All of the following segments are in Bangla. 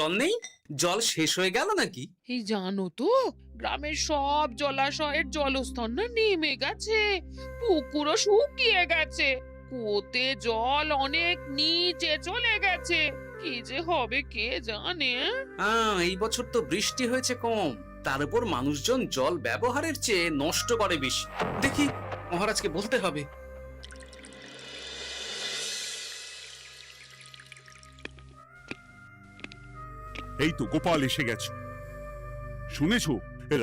জল নেই? জল শেষ হয়ে গেল নাকি? এই জানো তো, গ্রামের সব জলাশয়ের জলস্তর না নেমে গেছে, পুকুরও শুকিয়ে গেছে, কুয়োতে জল অনেক নিচে চলে গেছে। কি যে হবে কে জানে। এই বছর তো বৃষ্টি হয়েছে কম, তার উপর মানুষজন জল ব্যবহারের চেয়ে নষ্ট করে বেশি। দেখি, মহারাজকে বলতে হবে। এই তো গোপাল এসে গেছো। শুনেছো,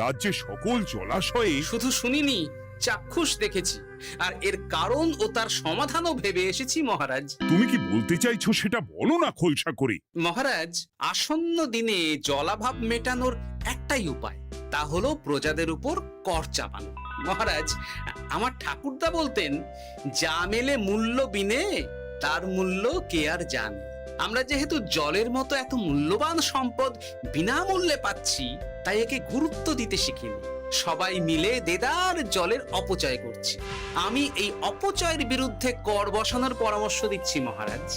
রাজ্যে সকল জলাশয়ে শুধু শুনিনি, চাক্ষুষ দেখেছি, আর এর কারণ ও তার সমাধানও ভেবে এসেছি মহারাজ। তুমি কি বলতে চাইছো সেটা বলো না খোলসা করে। মহারাজ, আসন্ন দিনে জলাভাব মেটানোর একটাই উপায়, তা হলো প্রজাদের উপর কর চাপানো। মহারাজ, আমার ঠাকুরদা বলতেন, যা মেলে মূল্য বিনে তার মূল্য কে আর জানে। আমরা যেহেতু জলের মতো এত মূল্যবান সম্পদ বিনামূল্যে পাচ্ছি, তাই একে গুরুত্ব দিতে শিখিনি। সবাই মিলে দেদার জলের অপচয় করছি। আমি এই অপচয়ের বিরুদ্ধে কর বসানোর পরামর্শ দিচ্ছি মহারাজ।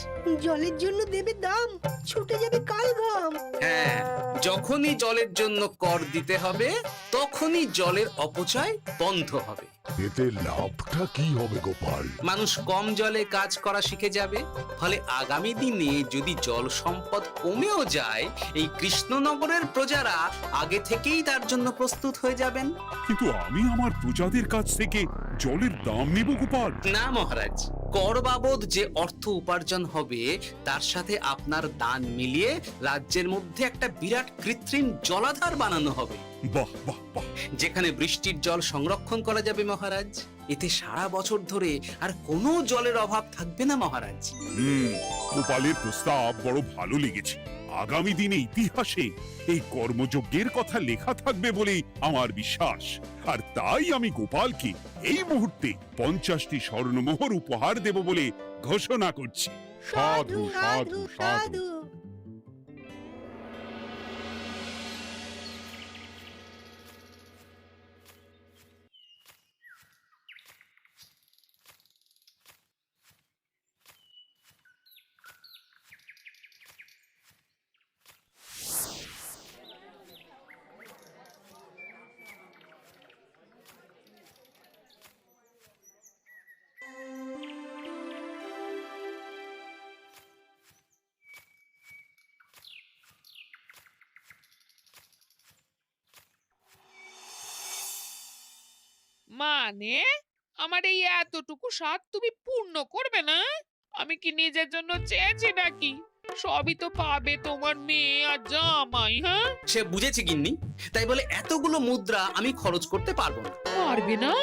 জলের জন্য দেবে দাম, ছুটে যাবে কাল ঘাম। হ্যাঁ, যখনই জলের জন্য কর দিতে হবে, তখনই জলের অপচয় বন্ধ হবে। এতে লাভটা কি হবে গোপাল? মানুষ কম জলে কাজ করা শিখে যাবে, ফলে আগামী দিনে যদি জল সম্পদ কমেও যায়, এই কৃষ্ণনগরের প্রজারা আগে থেকেই তার জন্য প্রস্তুত হয়ে যাবেন। কিন্তু আমি আমার প্রজাদের কাছ থেকে জলের দাম নেব গোপাল? না মহারাজ, কর বাবদ যে অর্থ উপার্জন হবে, তার সাথে আপনার দান মিলিয়ে রাজ্যের মধ্যে একটা বিরাট কৃত্রিম জলাধার বানানো হবে। বাহ বাহ বাহ! যেখানে বৃষ্টির জল সংরক্ষণ করা যাবে মহারাজ। এতে সারা বছর ধরে আর কোনো জলের অভাব থাকবে না মহারাজ। গোপালের প্রস্তাব বড় ভালো লেগেছে। আগামী দিনে ইতিহাসে এই কর্মযজ্ঞের কথা লেখা থাকবে বলেই আমার বিশ্বাস। আর তাই আমি গোপালকে এই মুহূর্তে 50টি স্বর্ণমোহর উপহার দেব বলে ঘোষণা করছি। সাধু সাধু সাধু। মানে আমার এই এতটুকু স্বাদ তুমি পূর্ণ করবে না? আমি কি নিজের জন্য চেয়েছি নাকি? সবই তো পাবে তোমার মেয়ে আর জামাই। হ্যাঁ, সে বুঝেছি গিন্নি, তাই বলে এতগুলো মুদ্রা আমি খরচ করতে পারবো না। পারবে না?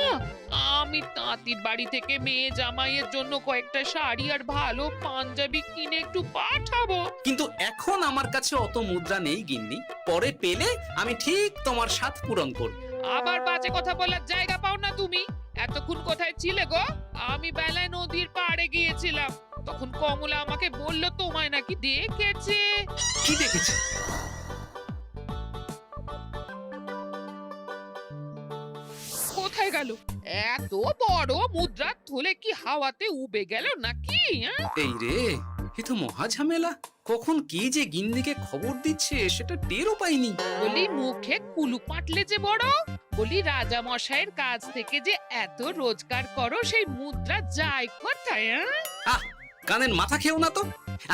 আমি তাঁতির বাড়ি থেকে মেয়ে জামাইয়ের জন্য কয়েকটা শাড়ি আর ভালো পাঞ্জাবি কিনে একটু পাঠাবো। কিন্তু এখন আমার কাছে অত মুদ্রা নেই গিন্নি, পরে পেলে আমি ঠিক তোমার স্বাদ পূরণ করব। আবার বাজে কথা বলার জায়গা পাও না তুমি। এতক্ষণ কোথায় ছিলে গো? আমি বেলায় নদীর পাড়ে গিয়েছিলাম, তখন কমলা আমাকে বলল তোমায় নাকি দেখেছে। কি দেখেছি? কোথায় গেল? এত বড় মুদ্রা থলে কি হাওয়াতে উবে গেল নাকি? এই রে, এ তো মহা ঝামেলা। কখন কি যে গিন্নিকে খবর দিচ্ছে সেটা টেরও পাইনি। বলি মুখে কুলু পাটলে যে বড়, বলি রাজা মশাইয়ের কাছ থেকে যে এত রোজগার করো, সেই মুদ্রা যায় কোথায়? আহ, কানের মাথা খেও না তো।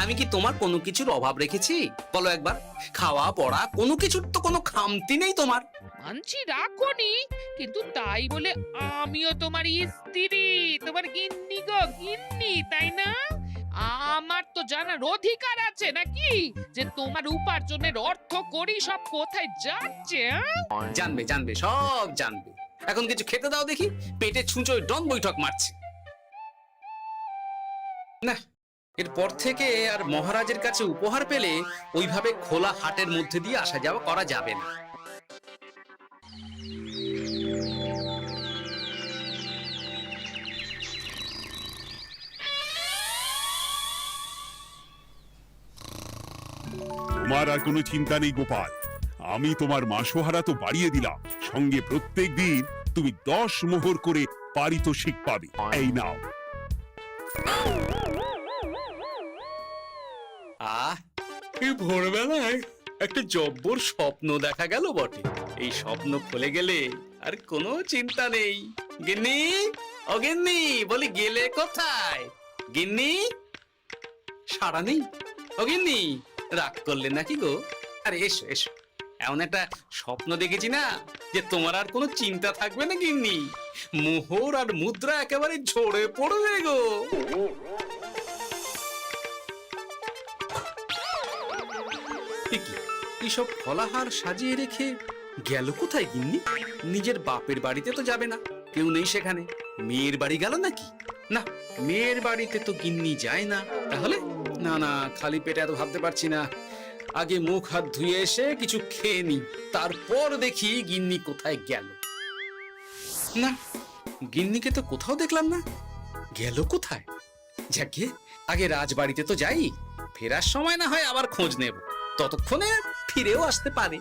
আমি কি তোমার কোনো কিছুর অভাব রেখেছি? বলো একবার। খাওয়া পড়া কোনো কিছুর তো কোনো খামতি নেই তোমার। মানছি রাখোনি, কিন্তু তাই বলে আমিও তোমার স্ত্রী, তোমার গিন্নি গো গিন্নি, তাই না? আমার তো জানার অধিকার আছে নাকি যে তোমার উপার্জনের অর্থ করি সব কোথায় যাচ্ছে? জানবে জানবে, সব জানবে। এখন কিছু খেতে দাও দেখি, পেটে ছুঁচোয় ডন বৈঠক মারছে। না, এরপর থেকে আর মহারাজের কাছে উপহার পেলে ওইভাবে খোলা হাটের মধ্যে দিয়ে আসা যাওয়া করা যাবে না। তোমার আর কোনো চিন্তা নেই গোপাল। আমি তোমার মাসোহারা তো বাড়িয়ে দিলাম, সঙ্গে প্রত্যেক দিন তুমি 10 মোহর করে পারিতোষিক পাবে। এই নাও। আহ, এই ভোরবেলায় একটা জব্বর স্বপ্ন দেখা গেল বটে। এই স্বপ্ন খুলে গেলে আর কোনো চিন্তা নেই। গিন্নি, ও গিন্নি, বলি গেলে কোথায়? গিন্নি, সাড়া নেই। ও গিন্নি, রাগ করলে নাকি গো? আরে এসো এসো, এমন একটা স্বপ্ন দেখেছি না যে তোমার আর কোনো চিন্তা থাকবে না গিন্নি। মোহর আর মুদ্রা একেবারে ঝরে পড়বে গো। এইসব ফলাহার সাজিয়ে রেখে গেল কোথায় গিন্নি? নিজের বাপের বাড়িতে তো যাবে না, কেউ নেই সেখানে। মেয়ের বাড়ি গেল নাকি? না, মেয়ের বাড়িতে তো গিন্নি যায় না। তাহলে না না, খালি পেটে এত ভাবতে পারছি না। আগে মুখ হাত ধুয়ে এসে কিছু খেয়ে নি, তারপর দেখি গিন্নি কোথায় গেল। না, গিন্নিকে তো কোথাও দেখলাম না। গেল কোথায়? যাকে আগে রাজবাড়িতে তো যাই, ফেরার সময় না হয় আবার খোঁজ নেব, ততক্ষণে ফিরেও আসতে পারে।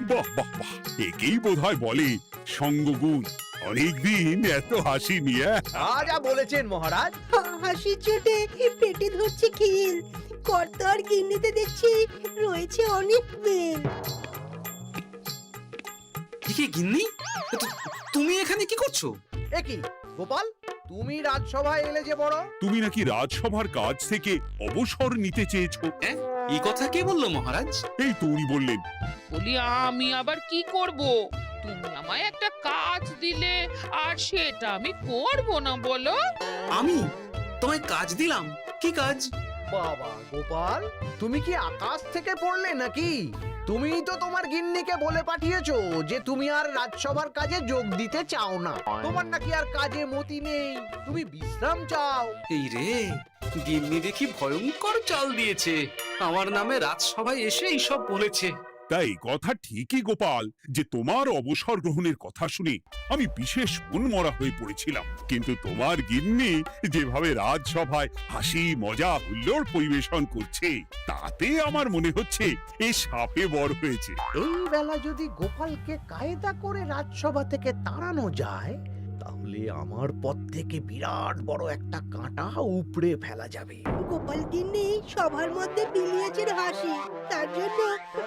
বাহ বাহ বাহ, একেই বোধহয় বলে সঙ্গগুণ। অনেকদিন এত হাসি নিয়ে। যা বলেছেন মহারাজ। হাসির চোটে পেটে ধরছে খিল। কর্তা আর গিন্নিতে দেখছি রয়েছে অনেক প্রেম। কি গিন্নি, তুমি এখানে কি করছো? একই গোপাল, তুমি রাজসভায় এলে যে বড়। তুমি নাকি রাজসভার কাজ থেকে অবসর নিতে চেয়েছো? হ্যাঁ, এই কথা কে বললো মহারাজ? এই তো উনি বললেন। বলি আমি আবার কি করব? তুমি আমায় একটা কাজ দিলে আর সেটা আমি করব না বলো? আমি তোমায় কাজ দিলাম? কি কাজ? বাবা গোপাল, তুমি কি আকাশ থেকে পড়লে নাকি? তুমিই তো তোমার গিন্নিকে বলে পাঠিয়েছো যে তুমি আর রাজসভার কাজে যোগ দিতে চাও না। তোমার নাকি আর কাজে মতি নেই, তুমি বিশ্রাম চাও। এই রে, গিন্নি দেখি ভয়ঙ্কর চাল দিয়েছে। আমার নামে রাজসভায় এসে এইসব বলেছে। তাই কথা ঠিকই গোপাল, যে তোমার অবসর গ্রহণের কথা শুনে আমি বিশেষ মনমরা হয়ে পড়েছিলাম। কিন্তু তোমার গিন্নি যেভাবে রাজসভায় হাসি মজা হুল্লোড় পরিবেশন করছে, তাতে আমার মনে হচ্ছে এ সাপে বড় হয়েছে। এই বেলা যদি গোপালকে কায়দা করে রাজসভা থেকে তাড়ানো যায়, তাহলে আমার পথ থেকে বিরাট বড় একটা কাঁটা উপড়ে ফেলা যাবে। গোপাল গিন্নি সবার মধ্যে বিলিয়েছেন হাসি, তার জন্য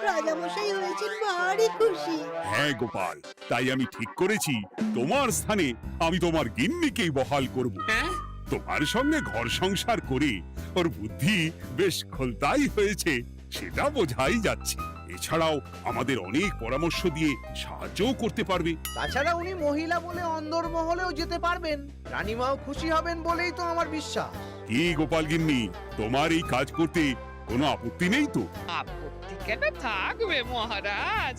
রাজামশাই হয়েছেন ভারী খুশি। হ্যাঁ গোপাল, তাই আমি ঠিক করেছি তোমার স্থানে আমি তোমার গিন্নিকেই বহাল করব। হ্যাঁ, তোমার সঙ্গে ঘর সংসার করে ওর বুদ্ধি বেশ খোলতাই হয়েছে, সেটা বোঝাই যাচ্ছে। এছাড়াও আমাদের অনেক পরামর্শ দিয়ে সাহায্যও করতে পারবে। তাছাড়া উনি মহিলা বলে অন্দরমহলেও যেতে পারবেন, রানীমাও খুশি হবেন বলেই তো আমার বিশ্বাস। কি গোপাল গিন্নি, তোমার এই কাজ করতে কোনো আপত্তি নেই তো? আপত্তি কেন থাকবে মহারাজ?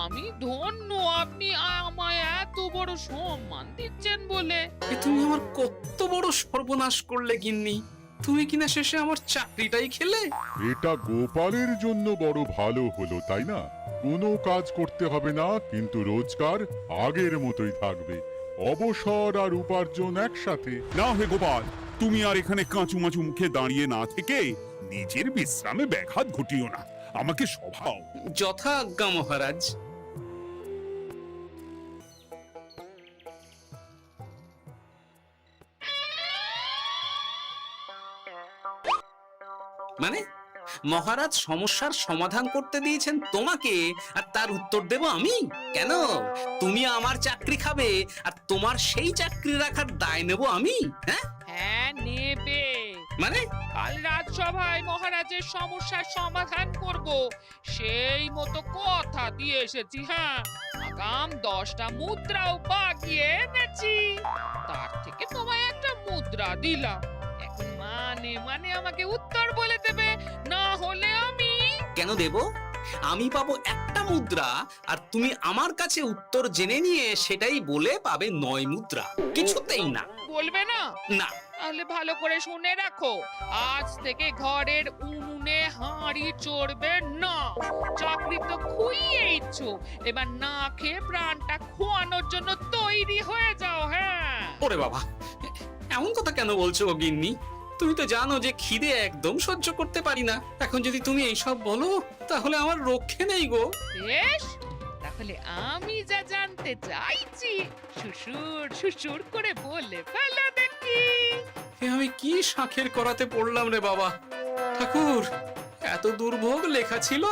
আমি ধন্য আপনি আমায় এত বড় সম্মান দিচ্ছেন বলে। এ তুমি আমার কত বড় সর্বনাশ করলে গিন্নি। তুমি কিনা শেষে আমার চাকরিটাই খেলে। এটা গোপালের জন্য বড় ভালো হলো, তাই না? কোনো কাজ করতে হবে না, কিন্তু রোজগার আগের মতোই থাকবে। অবসর আর উপার্জন একসাথে। না হে গোপাল, তুমি আর এখানে কাঁচু মাচু মুখে দাঁড়িয়ে না থেকে নিজের বিশ্রামে ব্যাঘাত ঘটিও না। আমাকে স্বভাব। যথা আজ্ঞা মহারাজ। মানে মহারাজ সমস্যার সমাধান করতে দিয়েছেন তোমাকে, আর তার উত্তর দেব আমি? কেন? তুমি আমার চাকরি খাবে আর তোমার সেই চাকরি রাখার দায় নেব আমি? হ্যাঁ হ্যাঁ নেবে। মানে কাল রাজসভায় মহারাজের সমস্যার সমাধান করব, সেই মতো কথা দিয়ে এসেছি। হ্যাঁ, আগাম 10টা মুদ্রাও বাগিয়ে এনেছি। তার থেকে তোমায় একটা মুদ্রা দিলাম। এখন মানে মানে আমাকে উত্তর বলে দেবে, না হলে আমি কেন দেব? আমি পাবো একটা মুদ্রা, আর তুমি আমার কাছে উত্তর জেনে নিয়ে সেটাই বলে পাবে 9 মুদ্রা। কিছুতেই না। বলবে না? না। তাহলে ভালো করে শুনে রাখো, আজ থেকে ঘরের উনুনে হাঁড়ি চড়বে না। চাকরি তো খুইয়েইছ, এবার না খেয়ে প্রাণটা খোয়ানোর জন্য তৈরি হয়ে যাও। হ্যাঁ। ওরে বাবা, এমন কথা কেন বলছো গো গিন্নি? তুমি তো জানো যে খিদে একদম সহ্য করতে পারি না। এখন যদি তুমি এইসব বলো, তাহলে আমার রক্ষে নেই গো। বেশ, তা তাহলে আমি যা জানতে চাইছি সুসুর সুসুর করে বলে ফেলো দেখি। এ আমি কি শাঁখের করাতে পড়লাম রে বাবা! ঠাকুর, এত দুর্ভোগ লেখা ছিল,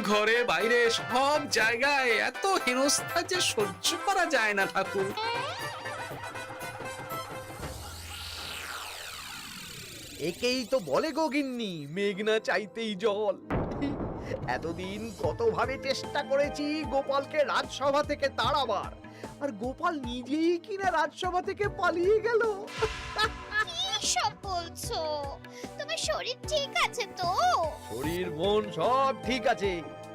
ঘরে বাইরে সব জায়গায় এত হেনস্থা যে সহ্য করা যায় না ঠাকুর। একেই তো বলে গো গিন্নি, মেঘ না চাইতেই জল। এতদিন কতভাবে চেষ্টা করেছি গোপালকে রাজসভা থেকে তাড়াবার, আর গোপাল নিজেই কিনা রাজসভা থেকে পালিয়ে গেল। কি সব বলছো? তোমার শরীর ঠিক আছে তো? শরীর মন সব ঠিক আছে,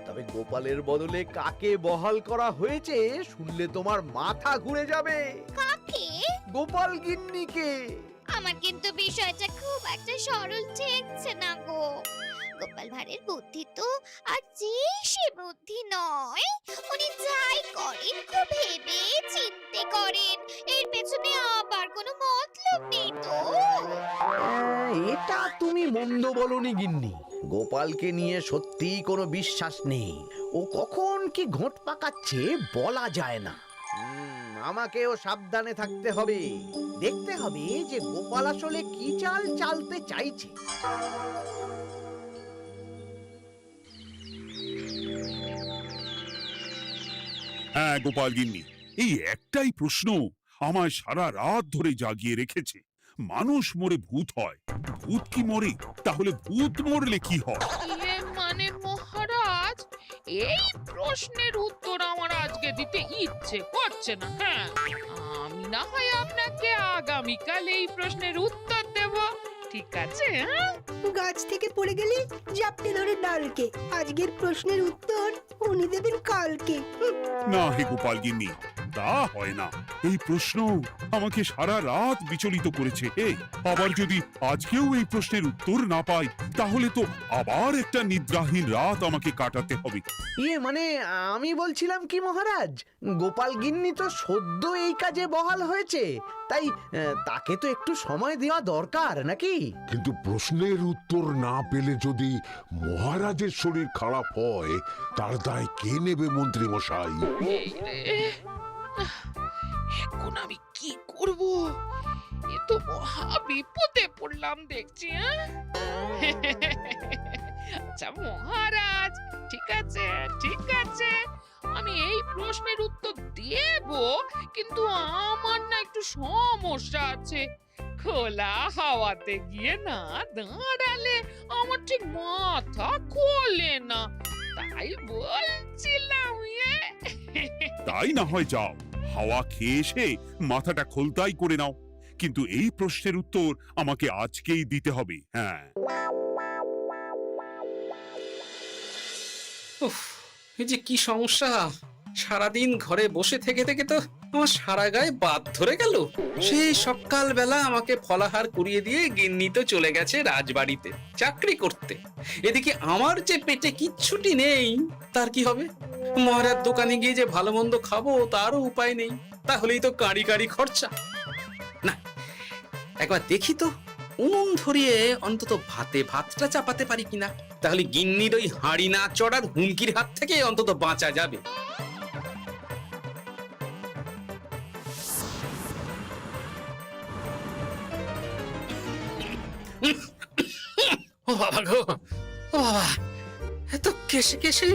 তবে গোপালের বদলে কাকে বহাল করা হয়েছে শুনলে তোমার মাথা ঘুরে যাবে। কাকে? গোপাল গিন্নিকে। আমার কিন্তু বিষয়টা খুব একটা সরল ঠেকছে না গো। গোপাল ভাঁড়ের বুদ্ধি তো আর যে সে বুদ্ধি নয়। উনি যাই করেন খুব ভেবে চিন্তে করেন, এর পেছনে আবার কোনো মতলব নেই তো। এটা তুমি মন্দ বলনি গিন্নি। গোপালকে নিয়ে সত্যিই কোনো বিশ্বাস নেই। ও কখন কি ঘোট পাকাচ্ছে বলা যায় না। আমাকেও সাবধানে থাকতে হবে। দেখতে হবে যে গোপাল আসলে কি চাল চালতে চাইছে। হ্যাঁ গোপাল গিন্নি, এই একটাই প্রশ্ন আমায় সারা রাত ধরে জাগিয়ে রেখেছে। মানুষ মরে ভূত হয়, ভূত কি মরে? তাহলে ভূত মরলে কি হয়? মানে মহারাজ, এই প্রশ্নের উত্তর আমার আজকে দিতে ইচ্ছে করছে না। হ্যাঁ, আমি না হয় আপনাকে আগামীকাল এই প্রশ্নের উত্তর দেব, ঠিক আছে? হ্যাঁ, গাছ থেকে পড়ে গেলে জাপটে ধরে ডালকে। আজকের প্রশ্নের উত্তর উনি দেবেন কালকে। না হে গোপাল গিন্নি, তা হয় না। এই প্রশ্ন আমাকে সারা রাত বিচলিত করেছে। আবার যদি আজকেও এই প্রশ্নের উত্তর না পাই, তাহলে তো আবার একটা নিদ্রাহীন রাত আমাকে কাটাতে হবে। মানে আমি বলছিলাম কি মহারাজ, গোপাল গিন্নি তো সদ্য এই কাজে বহাল হয়েছে, তাই তাকে তো একটু সময় দেওয়া দরকার নাকি? কিন্তু প্রশ্নের উত্তর না পেলে যদি মহারাজের শরীর খারাপ হয়, তার দায় কে নেবে মন্ত্রী মশাই? এই রে, এখন আমি কি করব? এ তো মহা বিপদে পড়লাম দেখছি। আচ্ছা মহারাজ, ঠিক আছে ঠিক আছে, আমি এই প্রশ্নের উত্তর দেব, কিন্তু আমার না একটু সমস্যা আছে। খোলা হাওয়াতে গিয়ে না দাঁড়ালে আমার ঠিক মাথা খোলে না, তাই বলছিলাম। তাই না হয় যাও, হাওয়া খেয়ে এসে মাথাটা খোলতাই করে নাও, কিন্তু এই প্রশ্নের উত্তর আমাকে আজকেই দিতে হবে। হ্যাঁ, উফ, এই যে কি সমস্যা! সারাদিন ঘরে বসে থেকে থেকে তো আমার সারা গায়ে বাদ ধরে গেল। সেই সকালবেলা আমাকে ফলাহার করিয়ে দিয়ে গিন্নি তো চলে গেছে রাজবাড়িতে চাকরি করতে। এদিকে আমার যে পেটে কিচ্ছুটি নেই, তার কি হবে? মহারাজ দোকানে গিয়ে যে ভালো মন্দ খাবো তারও উপায় নেই, তাহলেই তো কাঁড়ি কাঁড়ি খরচা। না, একবার দেখি তো উনুন ধরিয়ে অন্তত ভাতটা চাপাতে পারি কিনা, তাহলে গিন্নির ওই হাঁড়ি না চড়ার হুমকির হাত থেকে অন্তত বাঁচা যাবে। ও বাবা গো, ও বাবা, এত কেসে কেসে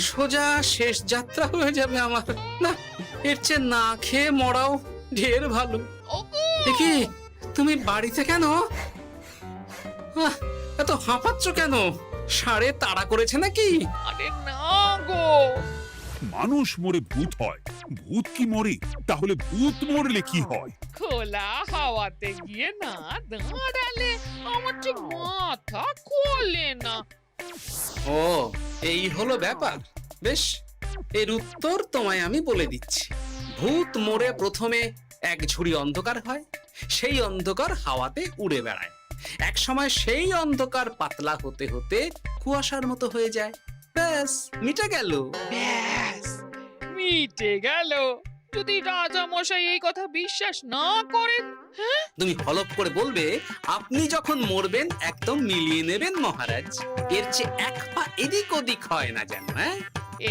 সোজা শেষ যাত্রা হয়ে যাবে আমার। না, এর চেয়ে না খেয়ে মরাও ঢের ভালো। দেখি তুমি বাড়িতে কেন? এত হাঁপাচ্ছ কেন? ষাঁড়ে তাড়া করেছে নাকি? আরে না গো, মানুষ মরে ভূত হয়, ভূত কি মরে? তাহলে ভূত মরলে কি হয়? খোলা হাওয়াতে গিয়ে না দাঁড়ালে আমার ঠিক মাথা খোলে না। ও, এই হলো ব্যাপার। বেশ, এর উত্তর তোমায় আমি বলে দিচ্ছি। ভূত মরে প্রথমে এক ঝুড়ি অন্ধকার হয়, সেই অন্ধকার হাওয়াতে উড়ে বেড়ায়। এক সময় সেই অন্ধকার পাতলা হতে হতে কুয়াশার মতো হয়ে যায়। ব্যাস, মিটে গেল। ব্যাস, মিটে গেল। যদি রাজা মশাই এই কথা বিশ্বাস না করেন, তুমি হলপ করে বলবে আপনি যখন মরবেন একদম মিলিয়ে নেবেন মহারাজ। এর চেয়ে এক পা এদিক ওদিক হয় না যেন। হ্যাঁ,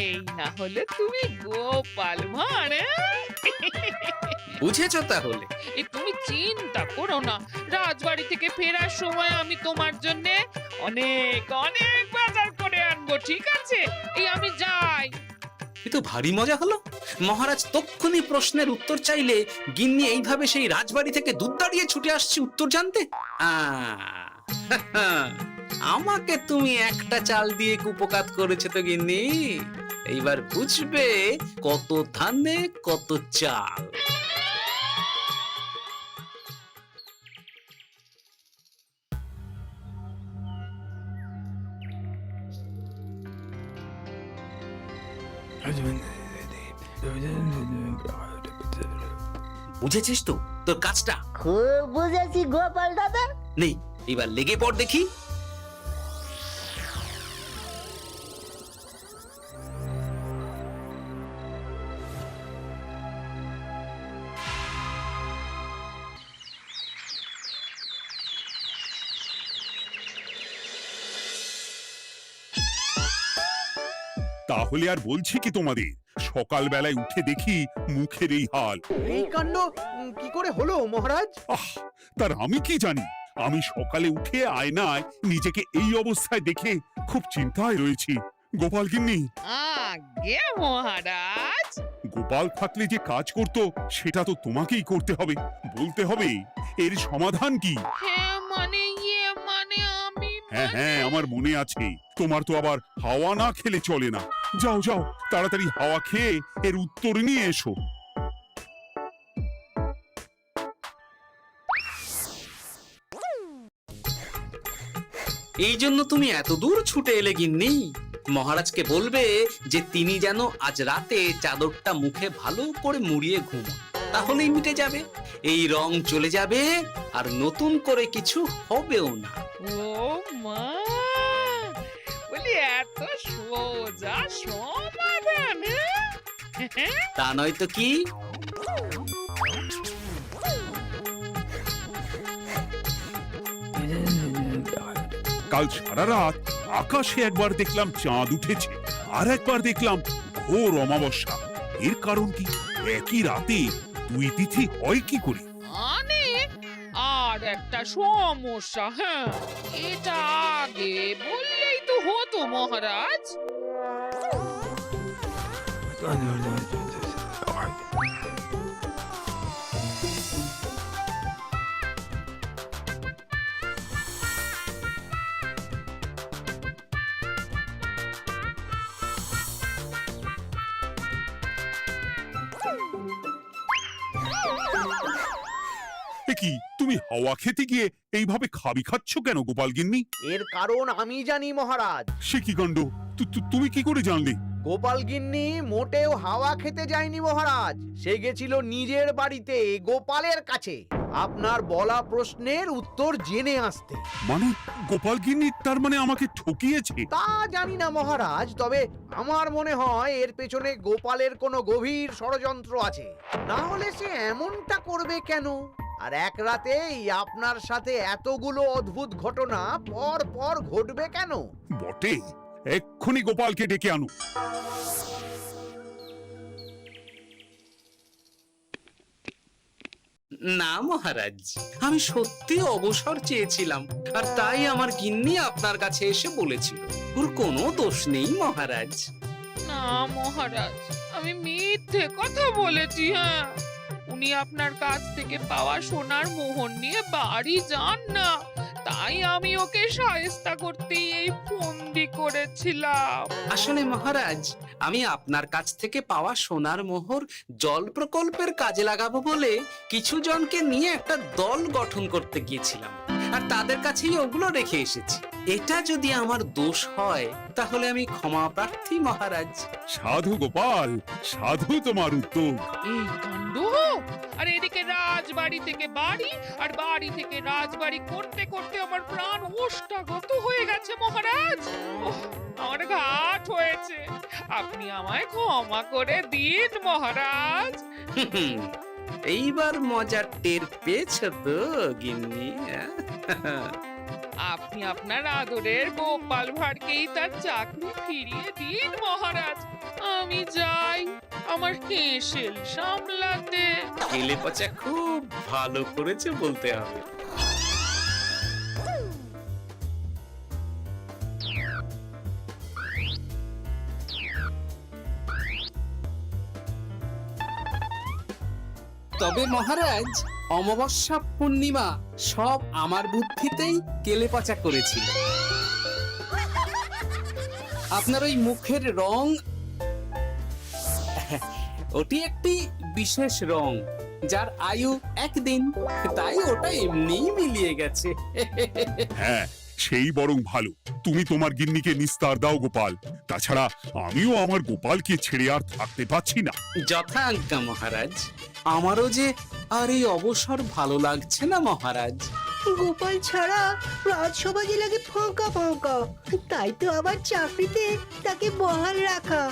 এই না হলে তুমি গোপাল ভাঁড় হ্যাঁ? বুঝেছো তাহলে? এই তুমি চিন্তা করো না, রাজবাড়ি থেকে ফেরার সময় আমি তোমার জন্য অনেক অনেক বাজার করে আনবো, ঠিক আছে? এই আমি যাই। এ তো ভারী মজা হলো। মহারাজ তক্ষুনি প্রশ্নের উত্তর চাইলে গিন্নি এইভাবে সেই রাজবাড়ি থেকে দুধ দাঁড়িয়ে ছুটে আসছে উত্তর জানতে। আমাকে তুমি একটা চাল দিয়ে কুপকাত করেছো তো গিন্নি। এইবার বুঝবে কত ধানে কত চাল। বুঝেছিস তো তোর কাজটা? খুব বুঝেছি গোপাল দাদা। নেই, এবার লেগে পড় দেখি। তাহলে আর বলছি কি তোমাদের, সকালবেলায় উঠে দেখি মুখের এই হাল। এই কাণ্ড কি করে হলো মহারাজ? আহ, তার আমি কি জানি। আমি সকালে উঠে আয়নায় নিজেকে এই অবস্থায় দেখে খুব চিন্তায় রয়েছি। গোপাল গিন্নি, আগে মহারাজ, গোপাল থাকলে যে কাজ করত সেটা তো তোমাকেই করতে হবে। বলতে হবে এর সমাধান কি। হ্যাঁ মানে মানে আমি হ্যাঁ হ্যাঁ, আমার মনে আছে। তোমার তো আবার হাওয়া না খেলে চলে না। যাও যাও, তাড়াতাড়ি হাওয়া খেয়ে এর উত্তর নিয়ে এসো। এই জন্য তুমি এত দূর ছুটে এলে গিন্নি? মহারাজকে বলবে যে তিনি যেন আজ রাতে চাদরটা মুখে ভালো করে মুড়িয়ে ঘুমোন, তাহলেই মিটে যাবে। এই রং চলে যাবে আর নতুন করে কিছু হবেও না। ও মা, বলি এত সোজা সমাধান হ্যাঁ? তা নয় তো কি? কাল সারা রাত আকাশে একবার দেখলাম চাঁদ উঠেছে, আর একবার দেখলাম ঘোর অমাবস্যা। এর কারণ কি? একই রাতে দুই তিথি হয় কি করে? মানে আর একটা সমস্যা, হ্যাঁ এটা আগে বললেই তো হতো মহারাজ। এ কি, তুমি হাওয়া খেতে গিয়ে এইভাবে খাবি খাচ্ছ কেন গোপাল গিন্নি? এর কারণ আমি জানি মহারাজ। সে কি কাণ্ড! তুমি কি করে জানলে? গোপাল গিন্নি মোটেও হাওয়া খেতে যায়নি মহারাজ, সে গেছিল নিজের বাড়িতে গোপালের কাছে আপনার বলা প্রশ্নের উত্তর জেনে আসতে। মানে গোপাল গিন্নি তার মানে আমাকে ঠকিয়েছে? তা জানি না মহারাজ, তবে আমার মনে হয় এর পেছনে গোপালের কোনো গভীর ষড়যন্ত্র আছে। না হলে সে এমনটা করবে কেন? আর এক রাতেই আপনার সাথে এতগুলো অদ্ভুত ঘটনা পর পর ঘটবে কেন? বটে, এক্ষুনি গোপালকে ডেকে আনো। না মহারাজ, আমি সত্যি অবসর চেয়েছিলাম, আর তাই আমার গিন্নি আপনার কাছে এসে বলেছিল। ওর কোনো দোষ নেই মহারাজ। না মহারাজ, আমি মিথ্যে কথা বলেছি। হ্যাঁ, উনি আপনার কাছ থেকে পাওয়া সোনার মোহর নিয়ে বাড়ি যান না, তাই আমি ওকে শায়েস্তা করতে এই ফন্দি করেছিলাম। আসলে মহারাজ, আমি আপনার কাছ থেকে পাওয়া সোনার মোহর জল প্রকল্পের কাজে লাগাবো বলে কিছু জনকে নিয়ে একটা দল গঠন করতে গিয়েছিলাম, আর তাদের কাছেই ওগুলো রেখে এসেছি। এটা যদি আমার দোষ হয় তাহলে আমি ক্ষমা প্রার্থী মহারাজ। সাধু গোপাল, সাধু তোমার উত্তর। এই কাণ্ড! আর এদিকে রাজবাড়ি থেকে বাড়ি, আর বাড়ি থেকে রাজবাড়ি করতে করতে আমার প্রাণ ওষ্ঠাগত হয়ে গেছে মহারাজ। ওহ, আমার ঘাট হয়েছে, আপনি আমায় ক্ষমা করে দিন মহারাজ। এইবার মজার টের পেয়েছ তো গিন্নি? আপনি আপনার আদরের গোপাল ভাঁড়কেই তার চাকরি ফিরিয়ে দিন মহারাজ। আমি যাই আমার হেসেল সামলাতে। কেলে পচা খুব ভালো করেছে বলতে হবে। তবে মহারাজ, অমাবস্যা পূর্ণিমা সব আমার বুদ্ধিতেই কেলেপচা করেছিল। আপনার ওই মুখের রং, ওটি একটি বিশেষ রং যার আয়ু একদিন, তাই ওটা এমনিই মিলিয়ে গেছে। হ্যাঁ, সেই বরং ভালো। তুমি তোমার গিন্নিকে নিস্তার দাও গোপাল। তাছাড়া আমিও আমার গোপালকে ছেড়ে আর থাকতে পারছি না। যথা আজ্ঞা মহারাজ। আমারও যে আর এই অবসর ভালো লাগছে না মহারাজ। গোপাল ছাড়া রাজসভা যে লাগে ফাঁকা ফাঁকা, তাই তো আবার চাকরিতে তাকে বহাল রাখা।